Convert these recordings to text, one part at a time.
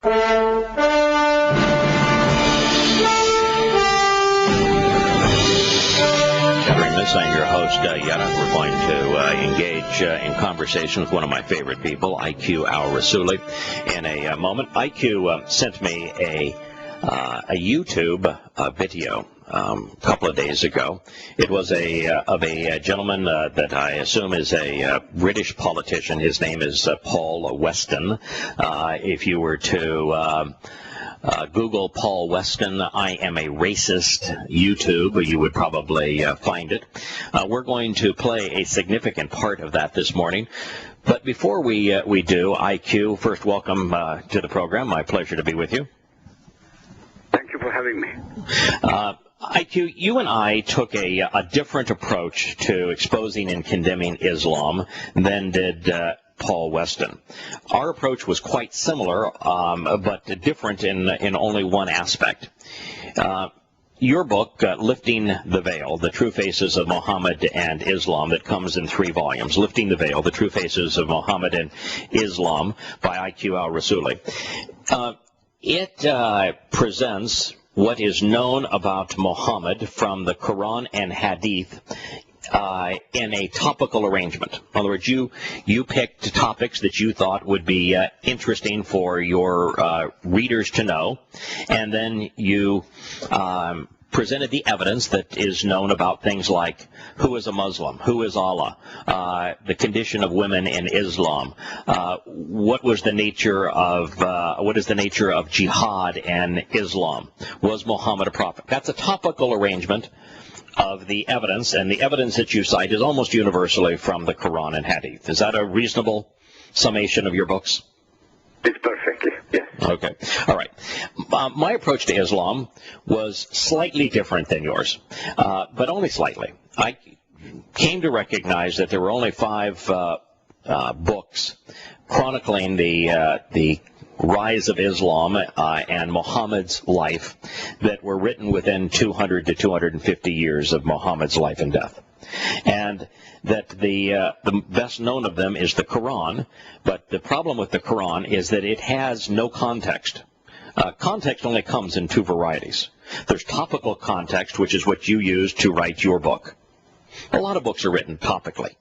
Shattering Myths, I'm your host, Yahowah. We're going to engage in conversation with one of my favorite people, al-Rassooli, in a moment. IQ sent me a YouTube video a couple of days ago. It was of a gentleman that I assume is a British politician. His name is Paul Weston. If you were to Google Paul Weston, I am a racist YouTube, you would probably find it. We're going to play a significant part of that this morning. But before we do, IQ, first welcome to the program. My pleasure to be with you. Thank you for having me. IQ, you and I took a different approach to exposing and condemning Islam than did Paul Weston. Our approach was quite similar, but different in only one aspect. Your book, Lifting the Veil, The True Faces of Muhammad and Islam, that comes in 3 volumes, Lifting the Veil, The True Faces of Muhammad and Islam, by IQ al-Rassooli. It presents what is known about Muhammad from the Quran and Hadith in a topical arrangement. In other words, you picked topics that you thought would be interesting for your readers to know, and then you presented the evidence that is known about things like who is a Muslim, who is Allah, the condition of women in Islam, what is the nature of jihad and Islam, was Muhammad a prophet. That's a topical arrangement of the evidence, and the evidence that you cite is almost universally from the Quran and Hadith. Is that a reasonable summation of your books? It's perfectly, yes. Okay. All right. My approach to Islam was slightly different than yours, but only slightly. I came to recognize that there were only 5 books chronicling the rise of Islam and Muhammad's life that were written within 200 to 250 years of Muhammad's life and death. And that the best known of them is the Quran, but the problem with the Quran is that it has no context. Context only comes in 2 varieties. There's topical context, which is what you use to write your book. A lot of books are written topically.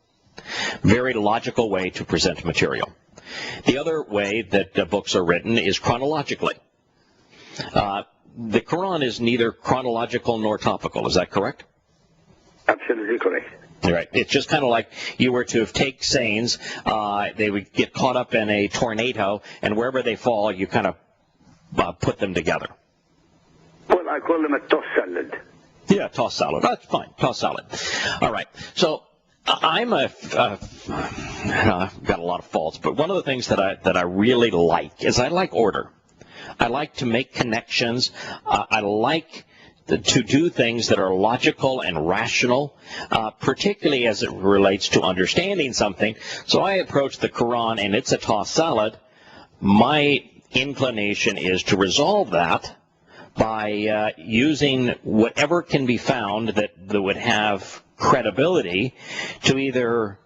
Very logical way to present material. The other way that books are written is chronologically. The Quran is neither chronological nor topical. Is that correct? Absolutely correct. Right. It's just kind of like you were to take seines. They would get caught up in a tornado, and wherever they fall, you kind of put them together. Well, I call them a toss salad. Yeah, toss salad. That's fine. Toss salad. All right. So I'm I've got a lot of faults, but one of the things that I really like is I like order. I like to make connections. I like to do things that are logical and rational, particularly as it relates to understanding something. So I approach the Quran, and it's a tossed salad. My inclination is to resolve that by using whatever can be found that would have credibility to either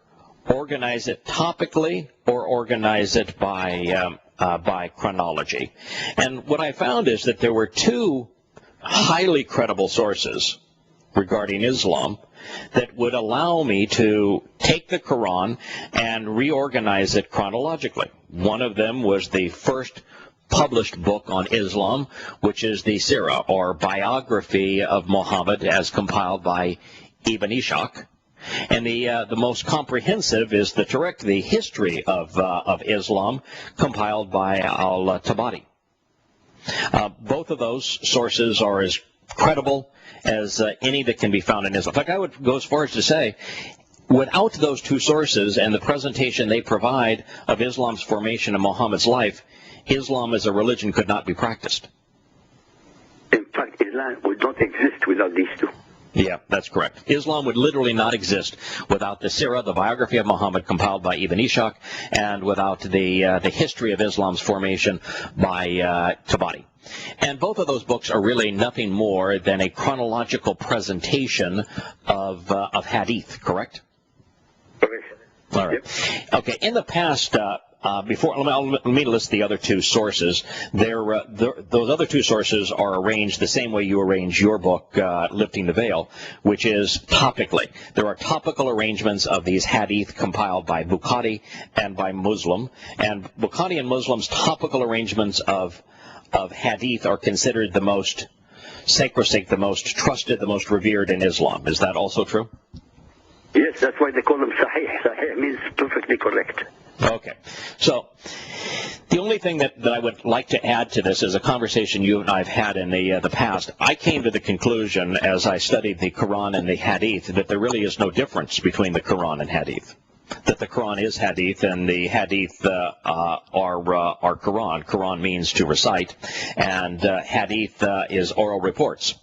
organize it topically or organize it by chronology. And what I found is that there were 2 highly credible sources regarding Islam that would allow me to take the Quran and reorganize it chronologically. One of them was the first published book on Islam, which is the Sirah, or biography of Muhammad as compiled by Ibn Ishaq. And the most comprehensive is the Torah, the history of Islam, compiled by al-Tabari. Both of those sources are as credible as any that can be found in Islam. In fact, I would go as far as to say, without those 2 sources and the presentation they provide of Islam's formation and Muhammad's life, Islam as a religion could not be practiced. In fact, Islam would not exist without these 2. Yeah, that's correct. Islam would literally not exist without the Sirah, the biography of Muhammad compiled by Ibn Ishaq, and without the history of Islam's formation by Tabari. And both of those books are really nothing more than a chronological presentation of Hadith, correct? Correct. All right. Yep. Okay. In the past, let me list the other two sources. Those other two sources are arranged the same way you arrange your book, Lifting the Veil, which is topically. There are topical arrangements of these hadith compiled by Bukhari and by Muslim, and Bukhari and Muslim's topical arrangements of hadith are considered the most sacrosanct, the most trusted, the most revered in Islam. Is that also true? Yes, that's why they call them sahih. Sahih means perfectly correct. Okay. So the only thing that I would like to add to this is a conversation you and I have had in the past. I came to the conclusion as I studied the Quran and the Hadith that there really is no difference between the Quran and Hadith. That the Quran is Hadith and the Hadith are Quran. Quran means to recite, and Hadith is oral reports.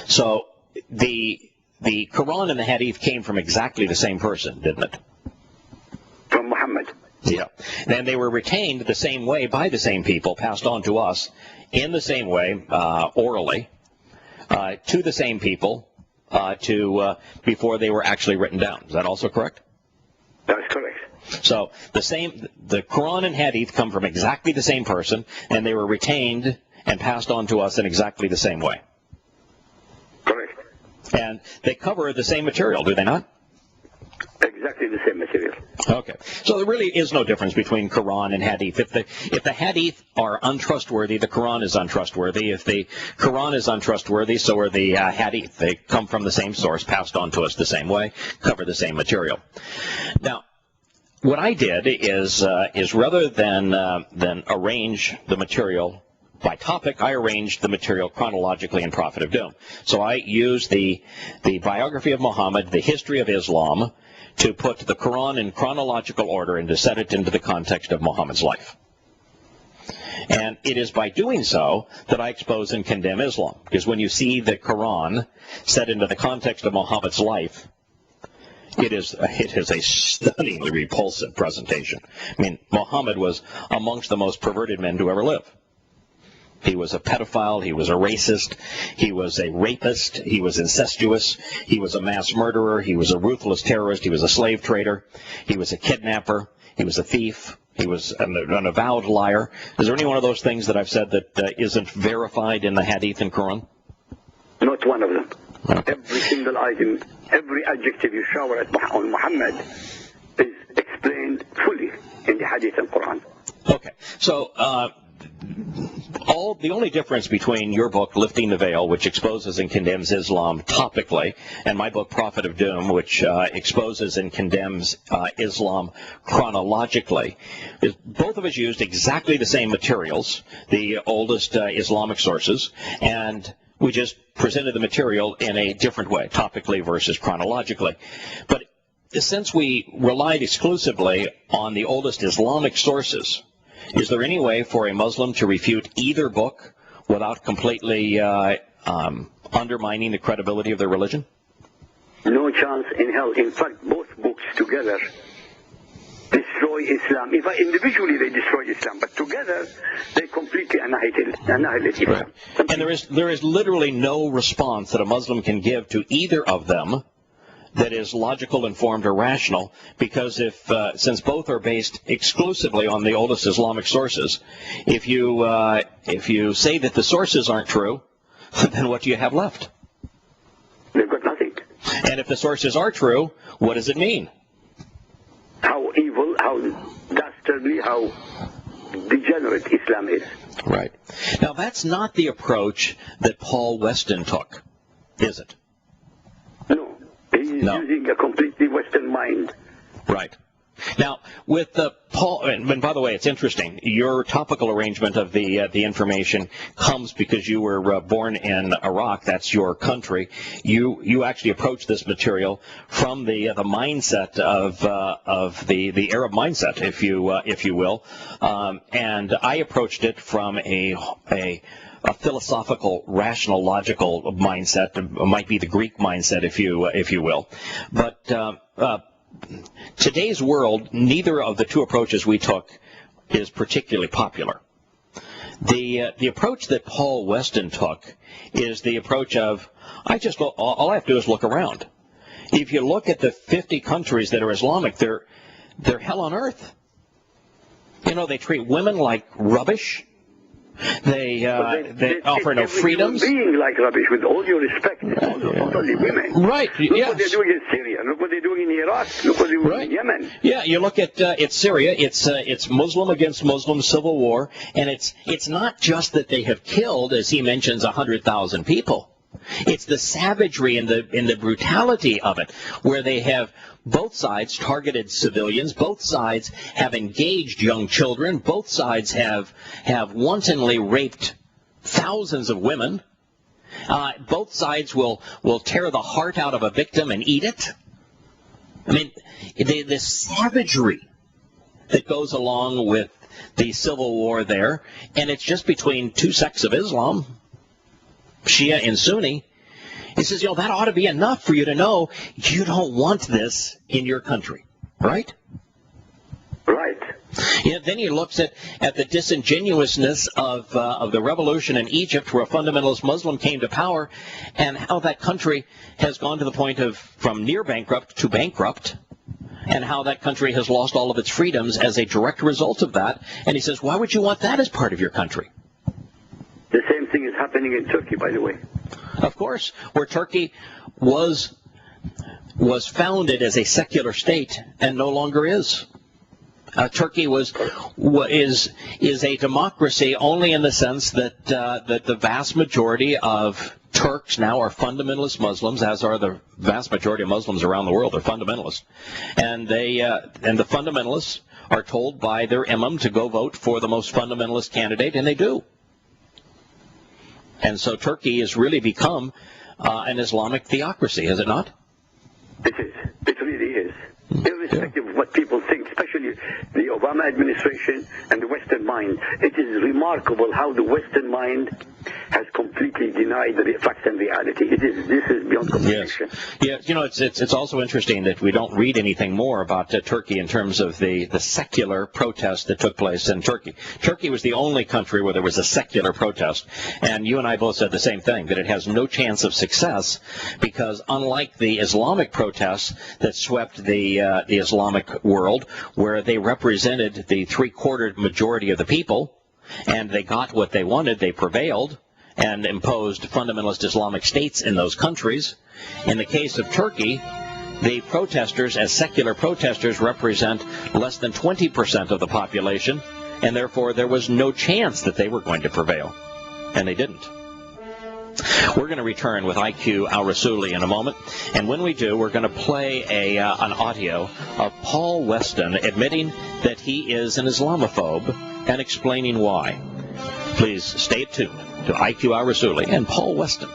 So the Quran and the Hadith came from exactly the same person, didn't it? From Muhammad. Yeah. And they were retained the same way by the same people, passed on to us in the same way, orally, to the same people, before they were actually written down. Is that also correct? That's correct. So the Quran and Hadith come from exactly the same person, and they were retained and passed on to us in exactly the same way. Correct. And they cover the same material, do they not? Exactly the same material. Okay. So there really is no difference between Quran and Hadith. If the Hadith are untrustworthy, the Quran is untrustworthy. If the Quran is untrustworthy, so are the Hadith. They come from the same source, passed on to us the same way, cover the same material. Now, what I did is rather than arrange the material by topic, I arranged the material chronologically in Prophet of Doom. So I used the biography of Muhammad, the history of Islam, to put the Quran in chronological order and to set it into the context of Muhammad's life. And it is by doing so that I expose and condemn Islam. Because when you see the Quran set into the context of Muhammad's life, it is a stunningly repulsive presentation. I mean, Muhammad was amongst the most perverted men to ever live. He was a pedophile, he was a racist, he was a rapist, he was incestuous, he was a mass murderer, he was a ruthless terrorist, he was a slave trader, he was a kidnapper, he was a thief, he was an avowed liar. Is there any one of those things that I've said that isn't verified in the Hadith and Quran? Not one of them. Okay. Every single item, every adjective you shower on Muhammad is explained fully in the Hadith and Quran. Okay, so the only difference between your book, Lifting the Veil, which exposes and condemns Islam topically, and my book, Prophet of Doom, which exposes and condemns Islam chronologically, is both of us used exactly the same materials, the oldest Islamic sources, and we just presented the material in a different way, topically versus chronologically. But since we relied exclusively on the oldest Islamic sources, is there any way for a Muslim to refute either book without completely undermining the credibility of their religion? No chance in hell. In fact, both books together destroy Islam. If individually they destroy Islam, but together they completely annihilate Islam. Right. And there is literally no response that a Muslim can give to either of them that is logical, informed, or rational, because since both are based exclusively on the oldest Islamic sources, if you say that the sources aren't true, then what do you have left? They've got nothing. And if the sources are true, what does it mean? How evil, how dastardly, how degenerate Islam is. Right. Now, that's not the approach that Paul Weston took, is it? No. He's using a completely Western mind. Right. Now, with Paul, and by the way, it's interesting, your topical arrangement of the information comes because you were born in Iraq. That's your country. You actually approach this material from the mindset of the Arab mindset, if you will, and I approached it from a philosophical, rational, logical mindset. It might be the Greek mindset, if you will, but. Today's world, neither of the two approaches we took is particularly popular. The approach that Paul Weston took is the approach of, all I have to do is look around. If you look at the 50 countries that are Islamic, they're hell on earth. You know, they treat women like rubbish. They offer no freedoms. Being like rubbish, with all your respect, not only women. Right. Look what they're doing in Syria. Look what they're doing in Iraq. Look what they're doing in Yemen. Yeah, you look at it's Syria. It's Muslim against Muslim civil war, and it's not just that they have killed, as he mentions, 100,000 people. It's the savagery and the brutality of it, where they have both sides targeted civilians, both sides have engaged young children, both sides have wantonly raped thousands of women. Both sides will tear the heart out of a victim and eat it. I mean, the savagery that goes along with the civil war there, and it's just between two sects of Islam, Shia and Sunni. He says, that ought to be enough for you to know you don't want this in your country, right? Right. Then he looks at the disingenuousness of the revolution in Egypt, where a fundamentalist Muslim came to power, and how that country has gone to the point of from near bankrupt to bankrupt, and how that country has lost all of its freedoms as a direct result of that. And he says, why would you want that as part of your country? The same thing is happening in Turkey, by the way. Of course, where Turkey was founded as a secular state and no longer is. Turkey is a democracy only in the sense that the vast majority of Turks now are fundamentalist Muslims, as are the vast majority of Muslims around the world. They're fundamentalists, and the fundamentalists are told by their imam to go vote for the most fundamentalist candidate, and they do. And so Turkey has really become an Islamic theocracy, has it not? It is. It really is. Irrespective of what people think, especially the Obama administration and the Western mind. It is remarkable how the Western mind has completely denied the facts and reality. This is beyond comprehension. Yes. Yeah, it's also interesting that we don't read anything more about Turkey in terms of the secular protest that took place in Turkey. Turkey was the only country where there was a secular protest, and you and I both said the same thing, that it has no chance of success because unlike the Islamic protests that swept the Islamic world, where they represented the three-quarter majority of the people, and they got what they wanted, they prevailed, and imposed fundamentalist Islamic states in those countries. In the case of Turkey, the protesters, as secular protesters, represent less than 20% of the population, and therefore there was no chance that they were going to prevail, and they didn't. We're going to return with IQ al-Rassooli in a moment, and when we do, we're going to play an audio of Paul Weston admitting that he is an Islamophobe and explaining why. Please stay tuned to IQ al-Rassooli and Paul Weston.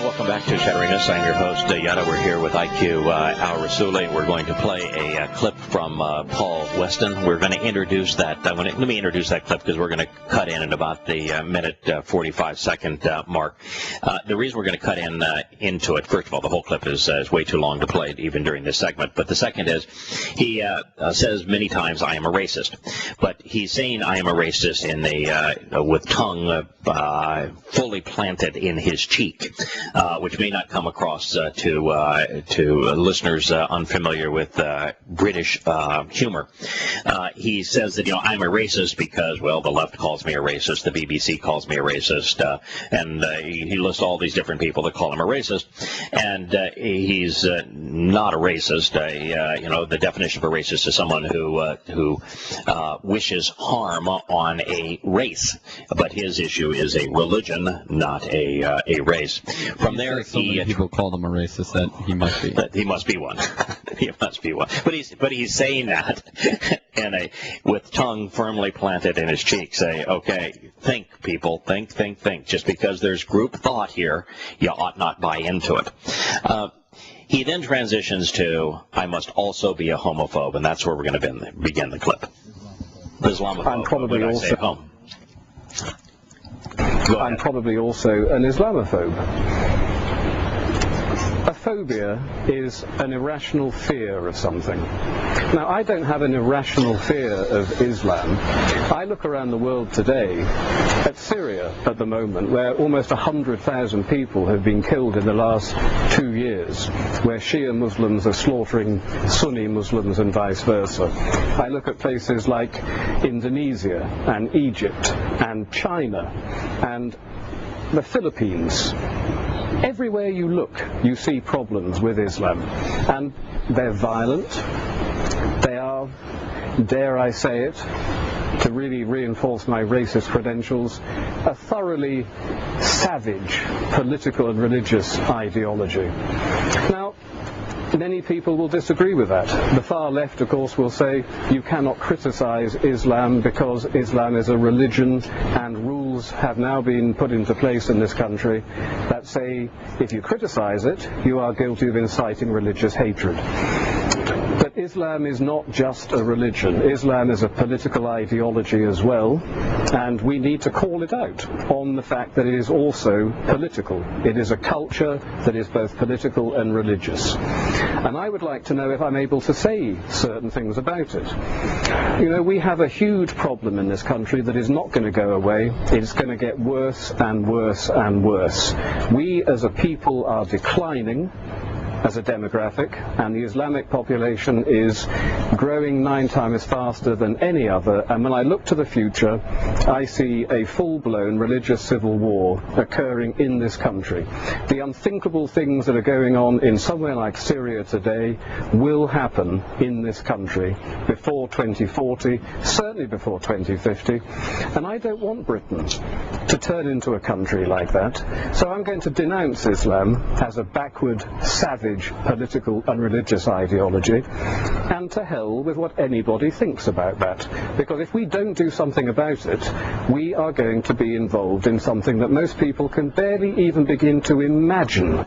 Welcome back to Shattering Myths. I'm your host, Yahowah. We're here with IQ al-Rassooli. We're going to play a clip from Paul Weston. We're going to introduce that. Let me introduce that clip because we're going to cut in at about the minute 45-second mark. The reason we're going to cut into it, first of all, the whole clip is way too long to play even during this segment. But the second is he says many times, I am a racist. But he's saying I am a racist in with tongue fully planted in his cheek. Which may not come across to listeners unfamiliar with British humor. He says that, I'm a racist because, well, the left calls me a racist, the BBC calls me a racist, and he lists all these different people that call him a racist, and he's not a racist. The definition of a racist is someone who wishes harm on a race, but his issue is a religion, not a race. From there, so many people call him a racist that he must be. He must be one. He must be one. But he's saying that with tongue firmly planted in his cheek. Say, okay, think, people, think. Just because there's group thought here, you ought not buy into it. He then transitions to, I must also be a homophobe, and that's where we're going to begin the clip. Islamophobe. I'm probably also an Islamophobe. A phobia is an irrational fear of something. Now, I don't have an irrational fear of Islam. I look around the world today at Syria at the moment, where almost 100,000 people have been killed in the last 2 years, where Shia Muslims are slaughtering Sunni Muslims and vice versa. I look at places like Indonesia and Egypt and China and the Philippines. Everywhere you look, you see problems with Islam, and they're violent. They are, dare I say it, to really reinforce my racist credentials, a thoroughly savage political and religious ideology. Now, many people will disagree with that. The far left, of course, will say you cannot criticize Islam because Islam is a religion, and rules have now been put into place in this country that say if you criticize it, you are guilty of inciting religious hatred. But Islam is not just a religion. Islam is a political ideology as well, and we need to call it out on the fact that it is also political. It is a culture that is both political and religious. And I would like to know if I'm able to say certain things about it. You know, we have a huge problem in this country that is not going to go away. It's going to get worse and worse and worse. We as a people are declining as a demographic, and the Islamic population is growing 9 times faster than any other, and when I look to the future, I see a full-blown religious civil war occurring in this country. The unthinkable things that are going on in somewhere like Syria today will happen in this country before 2040, certainly before 2050, and I don't want Britain to turn into a country like that, so I'm going to denounce Islam as a backward, savage, political and religious ideology, and to hell with what anybody thinks about that. Because if we don't do something about it, we are going to be involved in something that most people can barely even begin to imagine.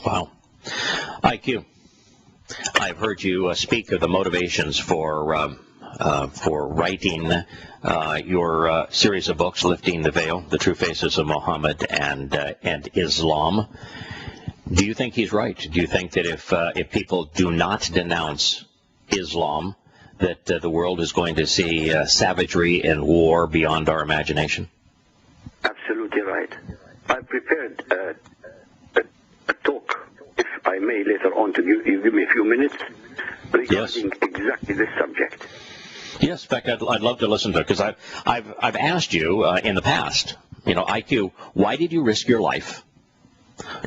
Wow. IQ, I've heard you speak of the motivations for writing your series of books, Lifting the Veil, The True Faces of Muhammad and Islam. Do you think he's right? Do you think that if people do not denounce Islam, that the world is going to see savagery and war beyond our imagination? Absolutely right. I prepared a talk, if I may, later on to you give me a few minutes regarding exactly this subject. Yes, in fact, I'd love to listen to it, because I've asked you in the past, you know, IQ, why did you risk your life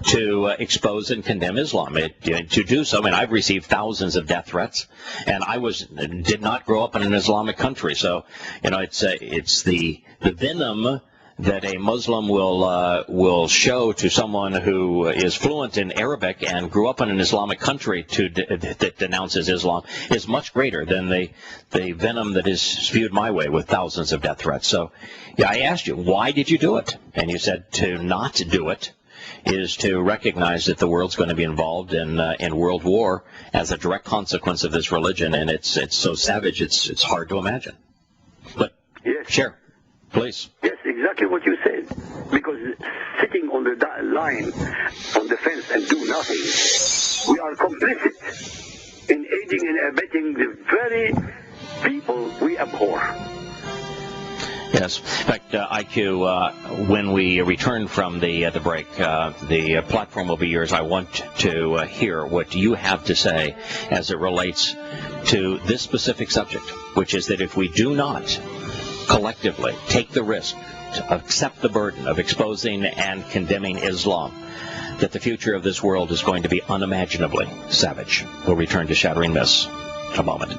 to expose and condemn Islam? To do so, I mean, I've received thousands of death threats, and I did not grow up in an Islamic country, so you know, it's the venom that a Muslim will show to someone who is fluent in Arabic and grew up in an Islamic country that denounces Islam is much greater than the venom that is spewed my way with thousands of death threats. So, yeah, I asked you, why did you do it? And you said to not do it is to recognize that the world's going to be involved in world war as a direct consequence of this religion, and it's so savage it's hard to imagine. But yes. Share, please. Yes, exactly what you said. Because sitting on the line, on the fence, and do nothing, we are complicit in aiding and abetting the very people we abhor. Yes. In fact, IQ, when we return from the break, the platform will be yours. I want to hear what you have to say as it relates to this specific subject, which is that if we do not collectively take the risk to accept the burden of exposing and condemning Islam, that the future of this world is going to be unimaginably savage. We'll return to Shattering Myths in a moment.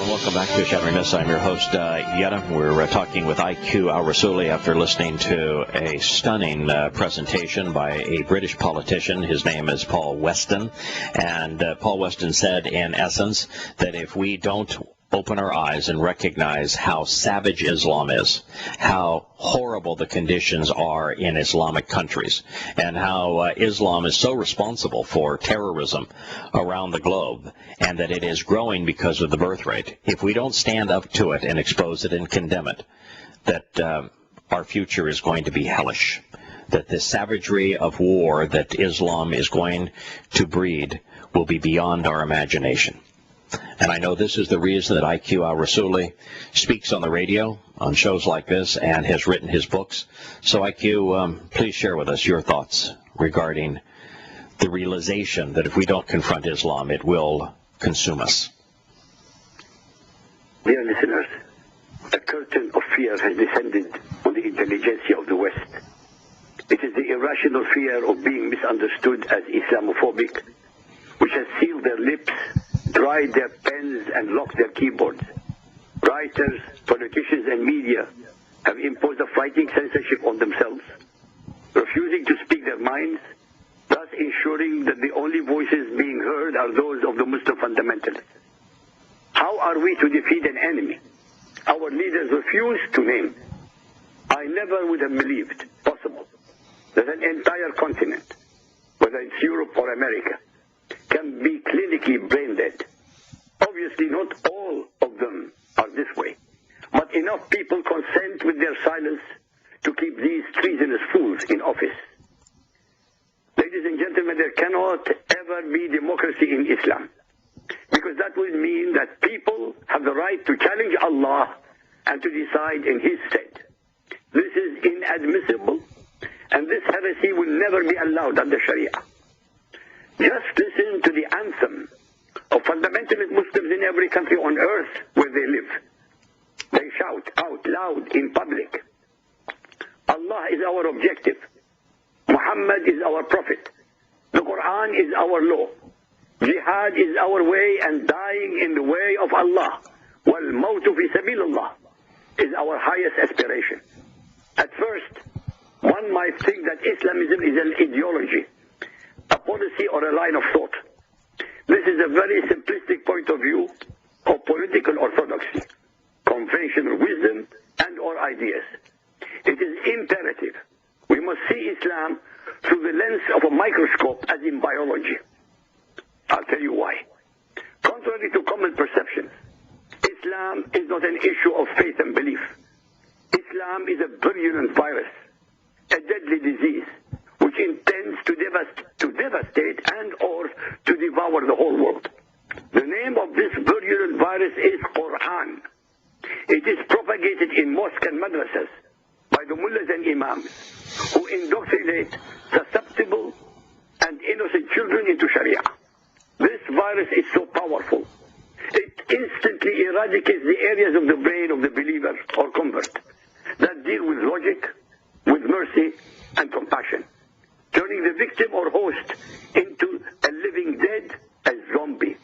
Welcome back to Shattering Myths. I'm your host, Yetta. We're talking with IQ al-Rassooli after listening to a stunning presentation by a British politician. His name is Paul Weston. And Paul Weston said, in essence, that if we don't open our eyes and recognize how savage Islam is, how horrible the conditions are in Islamic countries, and how Islam is so responsible for terrorism around the globe, and that it is growing because of the birth rate. If we don't stand up to it and expose it and condemn it, that our future is going to be hellish, that the savagery of war that Islam is going to breed will be beyond our imagination. And I know this is the reason that IQ al-Rassooli speaks on the radio, on shows like this, and has written his books. So IQ, please share with us your thoughts regarding the realization that if we don't confront Islam, it will consume us. Dear listeners, a curtain of fear has descended on the intelligentsia of the West. It is the irrational fear of being misunderstood as Islamophobic, which has sealed their lips, dried their pens, and locked their keyboards. Writers, politicians, and media have imposed a frightening censorship on themselves, refusing to speak their minds, thus ensuring that the only voices being heard are those of the Muslim fundamentalists. How are we to defeat an enemy our leaders refuse to name? I never would have believed possible that an entire continent, whether it's Europe or America, can be clinically brain dead. Obviously, not all of them are this way, but enough people consent with their silence to keep these treasonous fools in office. Ladies and gentlemen, there cannot ever be democracy in Islam, because that will mean that people have the right to challenge Allah and to decide in His stead. This is inadmissible, and this heresy will never be allowed under Sharia. Just listen to the anthem of fundamentalist Muslims in every country on earth where they live. They shout out loud in public, Allah is our objective. Muhammad is our prophet. The Quran is our law. Jihad is our way, and dying in the way of Allah, wal mawtu fi sabilillah, is our highest aspiration. At first, one might think that Islamism is an ideology, a policy, or a line of thought. This is a very simplistic point of view of political orthodoxy, conventional wisdom, and or ideas. It is imperative we must see Islam through the lens of a microscope, as in biology. I'll tell you why. Contrary to common perception, Islam is not an issue of faith and belief. Islam is a virulent virus, a deadly disease, which intends to devastate and or to devour the whole world. The name of this virulent virus is Quran. It is propagated in mosques and madrasas by the mullahs and imams, who indoctrinate susceptible and innocent children into Sharia. This virus is so powerful, it instantly eradicates the areas of the brain of the believer or convert that deal with logic, with mercy, and compassion, turning the victim or host into a living dead, a zombie.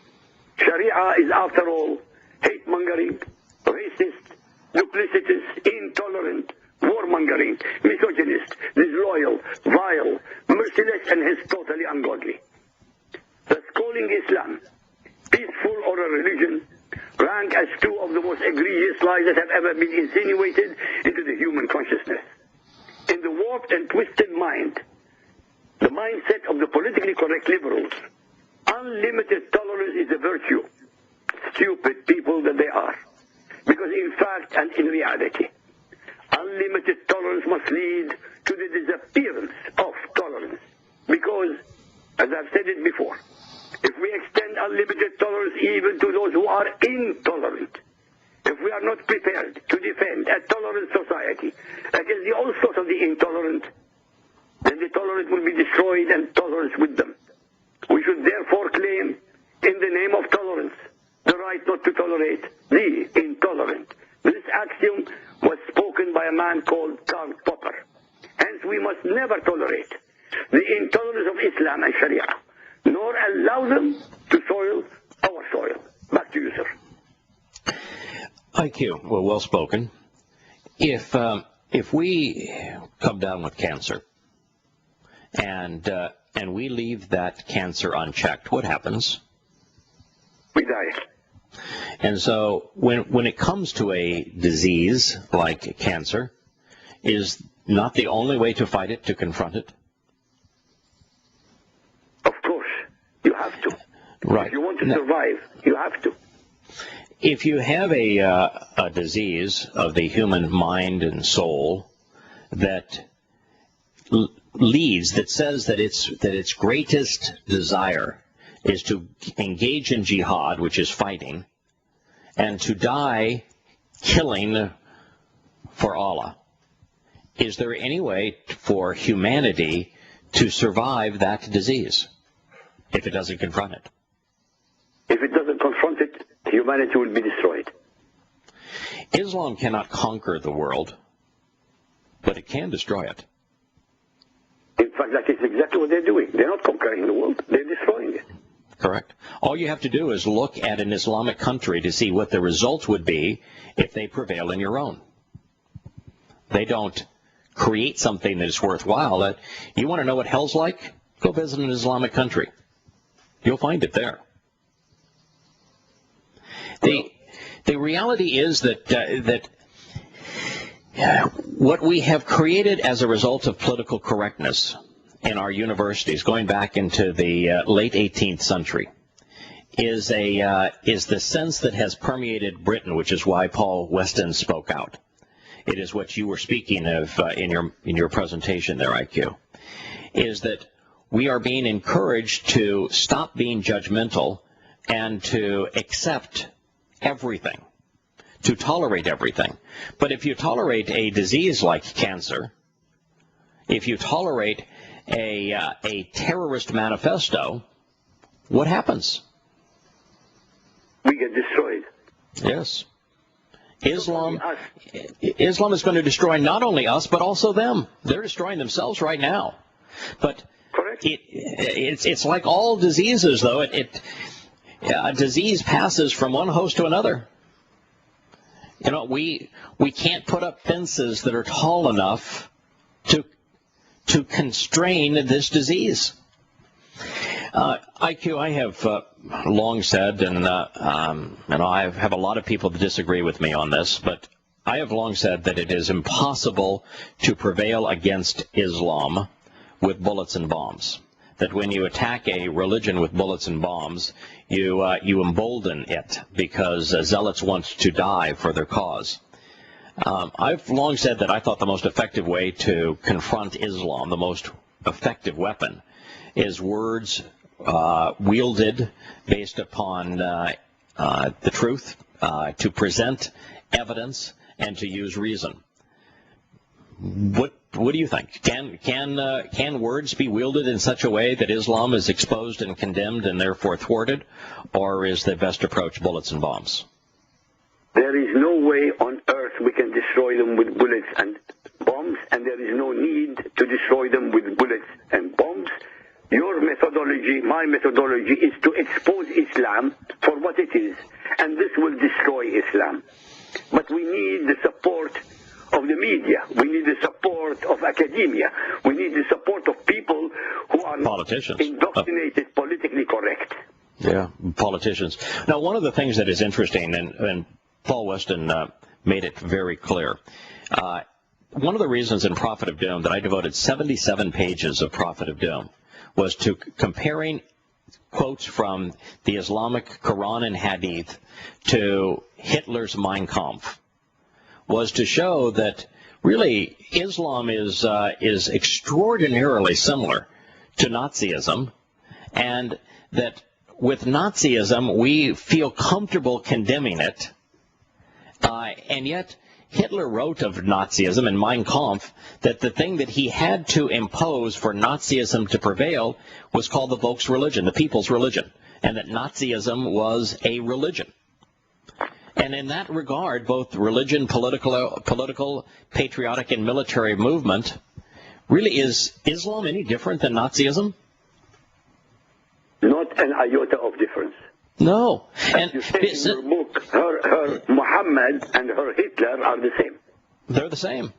Sharia is, after all, hate-mongering, racist, duplicitous, intolerant, warmongering, misogynist, disloyal, vile, merciless, and hence totally ungodly. Thus, calling Islam peaceful or a religion rank as two of the most egregious lies that have ever been insinuated into the human consciousness. In the warped and twisted mind, the mindset of the politically correct liberals, unlimited tolerance is a virtue. Stupid people that they are. Because in fact and in reality, unlimited tolerance must lead to the disappearance of tolerance. Because, as I've said it before, if we extend unlimited tolerance even to those who are intolerant, if we are not prepared to defend a tolerant society against the onslaught of the intolerant, then the tolerant will be destroyed and tolerance with them. We should therefore claim, in the name of tolerance, the right not to tolerate the intolerant. This axiom was spoken by a man called Karl Popper. Hence, we must never tolerate the intolerance of Islam and Sharia, nor allow them to soil our soil. Back to you, sir. IQ, well spoken. If we come down with cancer and we leave that cancer unchecked, what happens? We die. And so when it comes to a disease like cancer, is not the only way to fight it to confront it? Of course, you have to. Right. If you want to survive, you have to. If you have a disease of the human mind and soul that that says that its greatest desire is to engage in jihad, which is fighting, and to die killing for Allah, is there any way for humanity to survive that disease if it doesn't confront it? If it doesn't confront it, humanity will be destroyed. Islam cannot conquer the world, but it can destroy it. In fact, that is exactly what they're doing. They're not conquering the world, they're destroying it. Correct. All you have to do is look at an Islamic country to see what the result would be if they prevail in your own. They don't create something that is worthwhile. You want to know what hell's like? Go visit an Islamic country. You'll find it there. The reality is that what we have created as a result of political correctness in our universities, going back into the late 18th century, is the sense that has permeated Britain, which is why Paul Weston spoke out. It is what you were speaking of in your presentation there, IQ, is that we are being encouraged to stop being judgmental and to accept everything, to tolerate everything. But if you tolerate a disease like cancer, if you tolerate a terrorist manifesto, what happens? We get destroyed. Yes. Islam is going to destroy not only us, but also them. They're destroying themselves right now. But correct. It's like all diseases, though. A disease passes from one host to another. You know, we can't put up fences that are tall enough to constrain this disease. IQ, I have long said, and I have a lot of people that disagree with me on this, but I have long said that it is impossible to prevail against Islam with bullets and bombs. That when you attack a religion with bullets and bombs, you embolden it because zealots want to die for their cause. I've long said that I thought the most effective way to confront Islam, the most effective weapon, is words wielded based upon the truth, to present evidence, and to use reason. What do you think? Can words be wielded in such a way that Islam is exposed and condemned and therefore thwarted, or is the best approach bullets and bombs? There is no way on earth we can destroy them with bullets and bombs, and there is no need to destroy them with bullets and bombs. Your methodology, my methodology, is to expose Islam for what it is, and this will destroy Islam. But we need the support of the media. We need the support of academia. We need the support of people who are politicians, indoctrinated, politically correct. Yeah, politicians. Now, one of the things that is interesting, and Paul Weston made it very clear, one of the reasons in Prophet of Doom that I devoted 77 pages of Prophet of Doom was to comparing quotes from the Islamic Quran and Hadith to Hitler's Mein Kampf, was to show that really Islam is extraordinarily similar to Nazism, and that with Nazism we feel comfortable condemning it, and yet Hitler wrote of Nazism in Mein Kampf that the thing that he had to impose for Nazism to prevail was called the Volksreligion, the people's religion, and that Nazism was a religion. And in that regard, both religion, political, patriotic, and military movement, really, is Islam any different than Nazism? Not an iota of difference. No. And you say in your book, her Muhammad and her Hitler are the same. They're the same.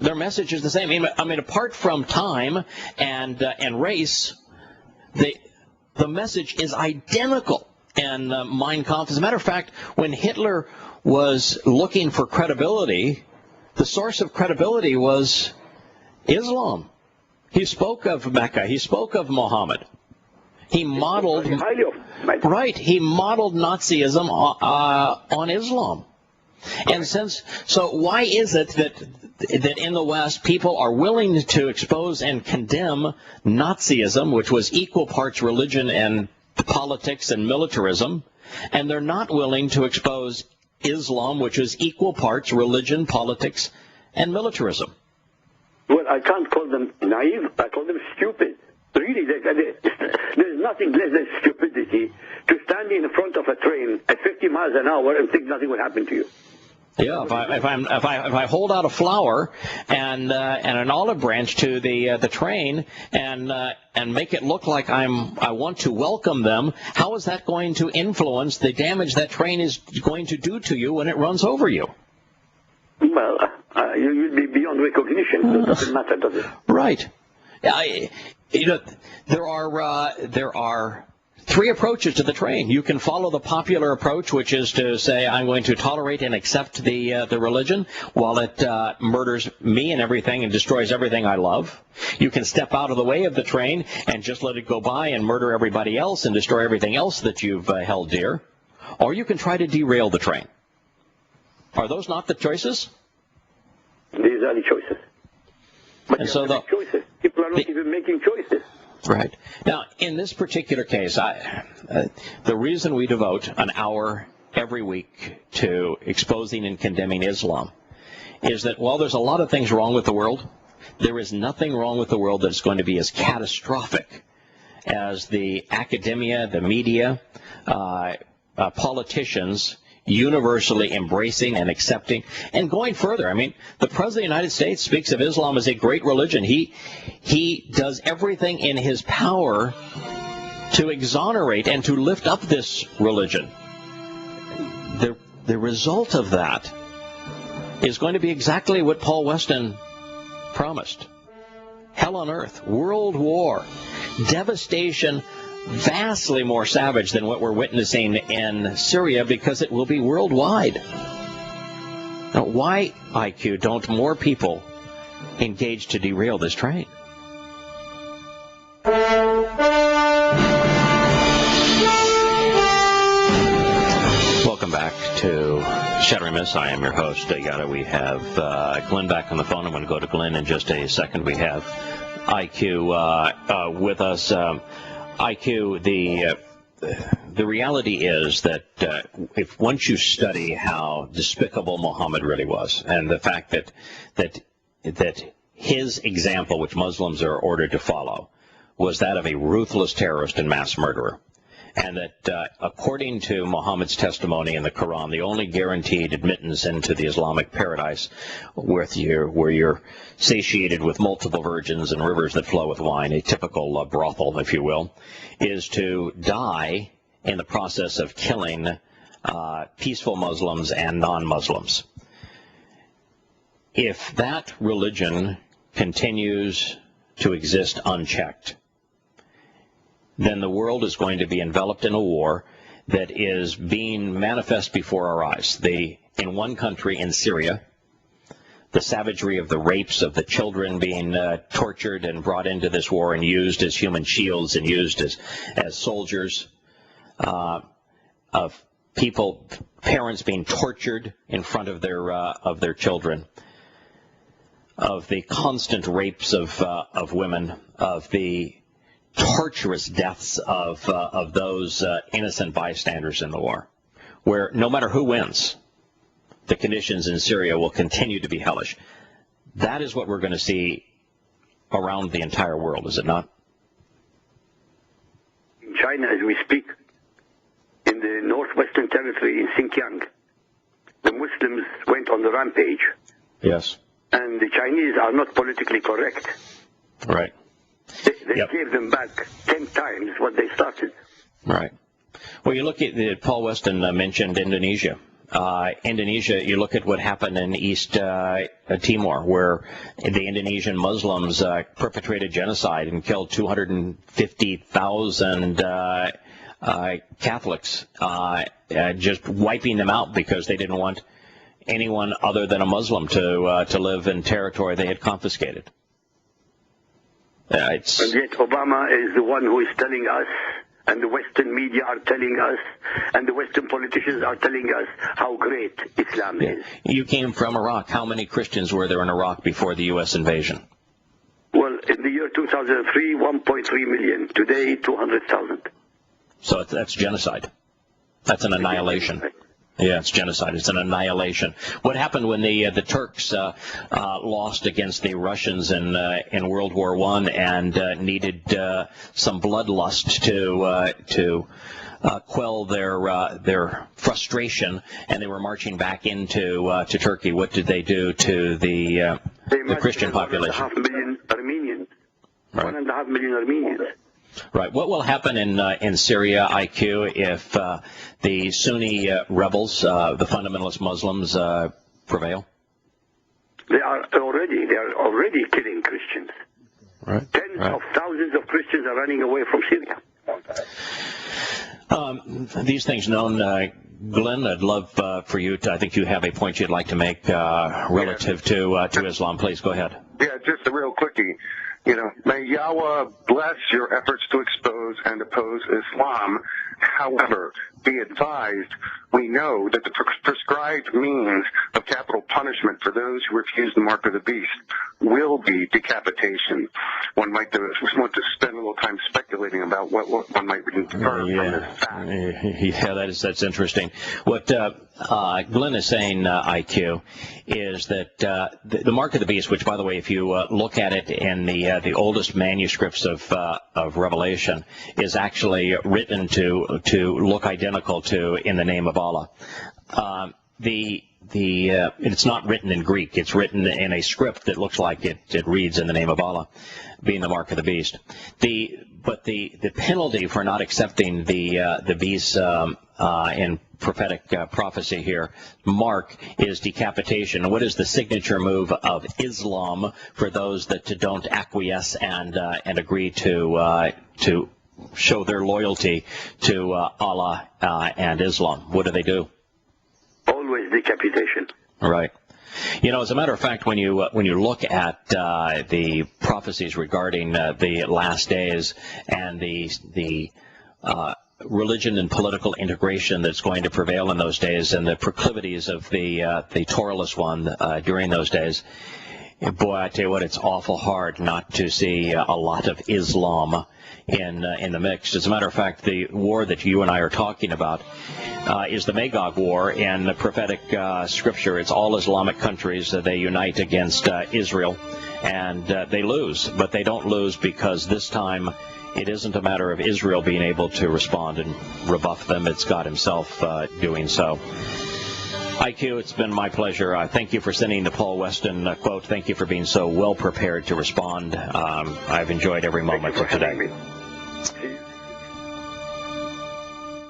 Their message is the same. I mean, apart from time and race, the message is identical. and Mein Kampf. As a matter of fact, when Hitler was looking for credibility, the source of credibility was Islam. He spoke of Mecca. He spoke of Muhammad. He modeled, right, he modeled Nazism on Islam. And so why is it that in the West people are willing to expose and condemn Nazism, which was equal parts religion and politics and militarism, and they're not willing to expose Islam, which is equal parts religion, politics, and militarism? Well, I can't call them naive. I call them stupid. Really, there's nothing less than stupidity to stand in front of a train at 50 miles an hour and think nothing will happen to you. Yeah, if I hold out a flower and an olive branch to the train and make it look like I want to welcome them, how is that going to influence the damage that train is going to do to you when it runs over you? Well, you'd be beyond recognition, so it doesn't matter, does it? Right. There are three approaches to the train. You can follow the popular approach, which is to say, I'm going to tolerate and accept the religion while it murders me and everything and destroys everything I love. You can step out of the way of the train and just let it go by and murder everybody else and destroy everything else that you've held dear. Or you can try to derail the train. Are those not the choices? These are the choices. But and so choices. People are not even making choices. Right. Now, in this particular case, the reason we devote an hour every week to exposing and condemning Islam is that while there's a lot of things wrong with the world, there is nothing wrong with the world that's going to be as catastrophic as the academia, the media, politicians universally embracing and accepting and going further. I mean, the President of the United States speaks of Islam as a great religion. He does everything in his power to exonerate and to lift up this religion. The result of that is going to be exactly what Paul Weston promised. Hell on earth, world war, devastation, vastly more savage than what we're witnessing in Syria, because it will be worldwide. Now, why, IQ, don't more people engage to derail this train? Welcome back to Shattering Myths. I am your host, Yahowah. We have Glenn back on the phone. I'm going to go to Glenn in just a second. We have IQ with us. IQ, the reality is that if once you study how despicable Muhammad really was, and the fact that his example, which Muslims are ordered to follow, was that of a ruthless terrorist and mass murderer, and that according to Muhammad's testimony in the Quran, the only guaranteed admittance into the Islamic paradise, where you're satiated with multiple virgins and rivers that flow with wine, a typical brothel, if you will, is to die in the process of killing peaceful Muslims and non-Muslims. If that religion continues to exist unchecked, then the world is going to be enveloped in a war that is being manifest before our eyes. In one country, in Syria, the savagery of the rapes of the children being tortured and brought into this war and used as human shields and used as soldiers, of parents being tortured in front of their children, of the constant rapes of women, of the torturous deaths of those innocent bystanders in the war, where no matter who wins, the conditions in Syria will continue to be hellish. That is what we're going to see around the entire world, is it not? In China, as we speak, in the northwestern territory in Xinjiang, the Muslims went on the rampage. Yes. And the Chinese are not politically correct. Right. They gave them back 10 times what they started. Right. Well, you look at Paul Weston mentioned Indonesia. Indonesia, you look at what happened in East Timor, where the Indonesian Muslims perpetrated genocide and killed 250,000 Catholics, just wiping them out because they didn't want anyone other than a Muslim to live in territory they had confiscated. And yet Obama is the one who is telling us, and the Western media are telling us, and the Western politicians are telling us how great Islam is. You came from Iraq. How many Christians were there in Iraq before the U.S. invasion? Well, in the year 2003, 1.3 million. Today, 200,000. So that's genocide. That's an annihilation. Yeah, it's genocide. It's an annihilation. What happened when the Turks lost against the Russians in World War I and needed some bloodlust to quell their frustration, and they were marching back into to Turkey? What did they do to the Christian population? 1.5 million Armenians. Right. 1.5 million Armenians. Right. What will happen in Syria, IQ, if the Sunni rebels, the fundamentalist Muslims, prevail? They are already killing Christians. Right. Tens of thousands of Christians are running away from Syria. These things known, Glenn, I'd love for you to, I think you have a point you'd like to make relative to Islam. Please go ahead. Yeah, just a real quickie. May Yahowah bless your efforts to expose and oppose Islam. However, be advised, we know that the prescribed means of capital punishment for those who refuse the mark of the beast will be decapitation. One might want to spend a little time speculating about what one might infer from this fact. Yeah, that's interesting. What Glenn is saying, IQ, is that the mark of the beast, which, by the way, if you look at it in the oldest manuscripts of Revelation, is actually written to look identical to in the name of Allah. It's not written in Greek. It's written in a script that looks like it reads in the name of Allah, being the mark of the beast. But the penalty for not accepting the beast in prophetic prophecy here, mark, is decapitation. And what is the signature move of Islam for those that don't acquiesce and agree to show their loyalty to Allah and Islam? What do they do? Always decapitation. Right. As a matter of fact, when you look at the prophecies regarding the last days and the religion and political integration that's going to prevail in those days, and the proclivities of the Torahless one during those days, boy, I tell you what, it's awful hard not to see a lot of Islam in the mix. As a matter of fact, the war that you and I are talking about is the Magog War in the prophetic scripture. It's all Islamic countries. They unite against Israel, and they lose. But they don't lose because this time it isn't a matter of Israel being able to respond and rebuff them. It's God himself doing so. IQ, it's been my pleasure. Thank you for sending the Paul Weston quote. Thank you for being so well prepared to respond. I've enjoyed every moment of today.